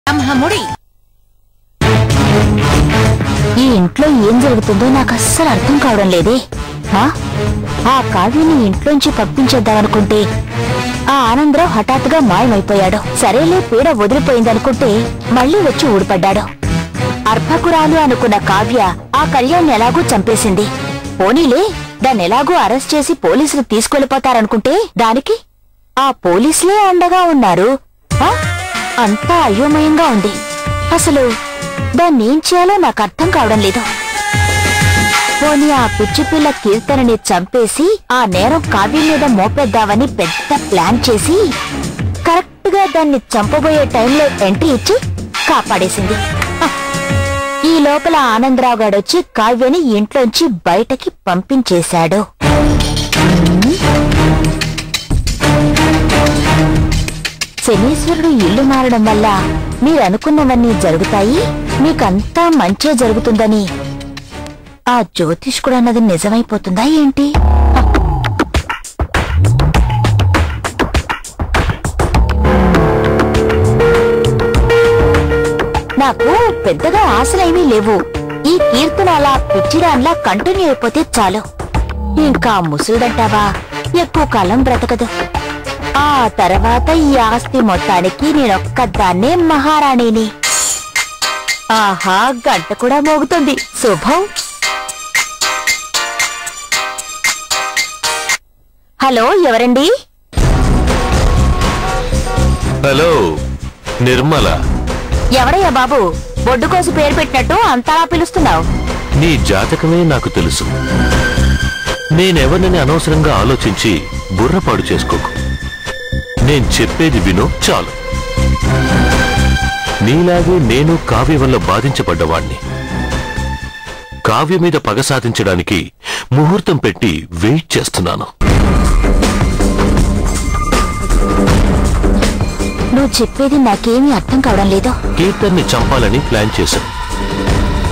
బ్రహ్మముడి ఈ ఇంట్లో ఏం జరుగుతుందో నాకు అస్సలు అర్థం కావడం లేదే. ఆ కావ్యని ఇంట్లోంచి పంపించేద్దామనుకుంటే ఆ ఆనందరావు హఠాత్తుగా మాయమైపోయాడు. సరేలే పీడ వదిలిపోయిందనుకుంటే మళ్లీ వచ్చి ఊడిపడ్డాడు. అర్భకురాలు అనుకున్న కావ్య ఆ కళ్యాణ్ ఎలాగూ చంపేసింది. పోనీలే దాన్నెలాగూ అరెస్ట్ చేసి పోలీసులు తీసుకెళ్లిపోతారనుకుంటే దానికి ఆ పోలీసులే అండగా ఉన్నారు. అంతా అయోమయంగా ఉంది. అసలు దాన్నేం చేయాలో నాకు అర్థం కావడం లేదు. పోనీ ఆ పిచ్చిపిల్ల కీర్తనని చంపేసి ఆ నేరం కావ్య మీద మోపేద్దామని పెద్ద ప్లాన్ చేసి కరెక్ట్ గా దాన్ని చంపబోయే టైంలో ఎంట్రీ ఇచ్చి కాపాడేసింది. ఈ లోపల ఆనందరావు గాడొచ్చి కావ్యని ఇంట్లోంచి బయటకి పంపించేశాడు. శనీశ్వరుడు ఇల్లు మారడం వల్ల మీరనుకున్నవన్నీ జరుగుతాయి, మీకంతా మంచే జరుగుతుందని ఆ జ్యోతిష్కుడు అన్నది నిజమైపోతుందా ఏంటి? నాకు పెద్దగా ఆశలేమీ లేవు. ఈ కీర్తన అలా పిచ్చిదాన్లా కంటిన్యూ అయిపోతే చాలు. ఇంకా ముసురుదంటావా ఎక్కువ కాలం బ్రతకదు. ఆ తర్వాత ఈ ఆస్తి మొత్తానికి నేనొక్కదాన్నే మహారాణిని. ఆహా, గంట కూడా మోగుతుంది. శుభం. హలో, ఎవరండి? హలో, నిర్మల. ఎవడయ్యా బాబు, బొడ్డు కోసి పేరు పెట్టినట్టు అంతలా పిలుస్తున్నావు? నీ జాతకమే నాకు తెలుసు. నేనెవరిని అనవసరంగా ఆలోచించి బుర్రపాడు చేసుకోకు. నేను చెప్పేది విను చాలు. నీలాగే నేను కావ్య వల్ల బాధించబడ్డవాణ్ణి. కావ్య మీద పగ సాధించడానికి ముహూర్తం పెట్టి వెయిట్ చేస్తున్నాను. నువ్వు చెప్పేది నాకేమీ అర్థం కావడం లేదు. కీర్తన్ని చంపాలని ప్లాన్ చేశాను,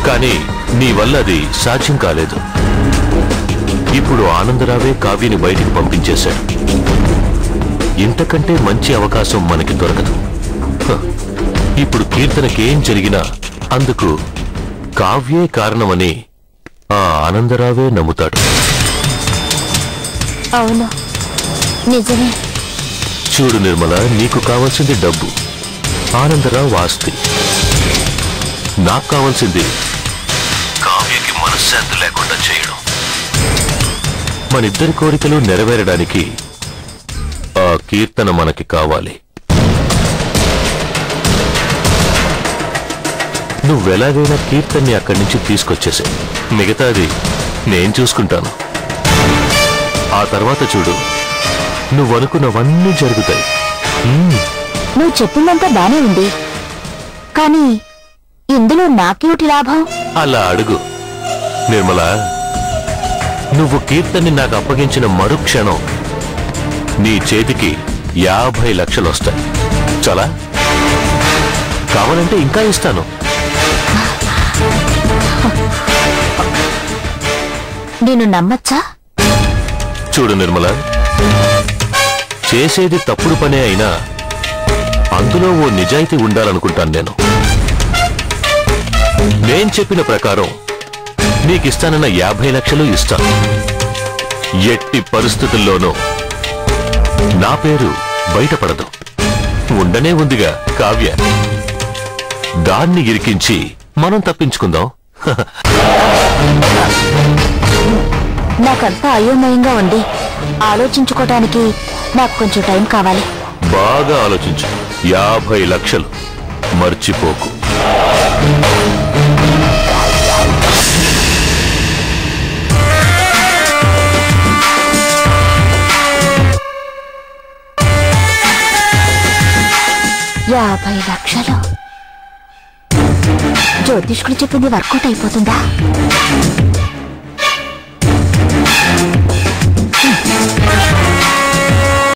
కానీ నీ వల్ల అది సాధ్యం కాలేదు. ఇప్పుడు ఆనందరావే కావ్యని బయటికి పంపించేశాడు. ఇంతకంటే మంచి అవకాశం మనకి దొరకదు. ఇప్పుడు కీర్తనకేం జరిగినా అందుకు కావ్యే కారణమని ఆ ఆనందరావే నమ్ముతాడు. అవును, నిజమే. చూడు నిర్మల, నీకు కావాల్సింది డబ్బు, ఆనందరావు ఆస్తి. నాకు కావాల్సింది కావ్యకి మనశ్శాంతి లేకుండా చేయడం. మనిద్దరి కోరికలు నెరవేరడానికి ఆ కీర్తన మనకి కావాలి. నువ్వెలాగైనా కీర్తన్ని అక్కడి నుంచి తీసుకొచ్చేసే, మిగతాది నేను చూసుకుంటాను. ఆ తర్వాత చూడు, నువ్వనుకున్నవన్నీ జరుగుతాయి. నువ్వు చెప్పిందంతా బానే ఉంది, కానీ ఇందులో నాకేమిటి లాభం? అలా అడుగు నిర్మల. నువ్వు కీర్తన్ని నాకు అప్పగించిన మరుక్షణం నీ చేతికి 50 లక్షలు వస్తాయి. చాలా కావాలంటే ఇంకా ఇస్తాను. నేను నమ్మచ్చా? చూడు నిర్మల, చేసేది తప్పుడు పనే అయినా అందులో ఓ నిజాయితీ ఉండాలనుకుంటాను నేను. నేను చెప్పిన ప్రకారం నీకిస్తానన్న 50 లక్షలు ఇస్తాను. ఎట్టి పరిస్థితుల్లోనూ నా పేరు బయటపడదు. ఉండనే ఉందిగా కావ్య, దాన్ని ఇరికించి మనం తప్పించుకుందాం. నాకంతా అయోమయంగా ఉంది. ఆలోచించుకోవటానికి నాకు కొంచెం టైం కావాలి. బాగా ఆలోచించు. 50 లక్షలు మర్చిపోకు. యాభై లక్షలు. జ్యోతిష్కుడు చెప్పింది వర్కౌట్ అయిపోతుందా?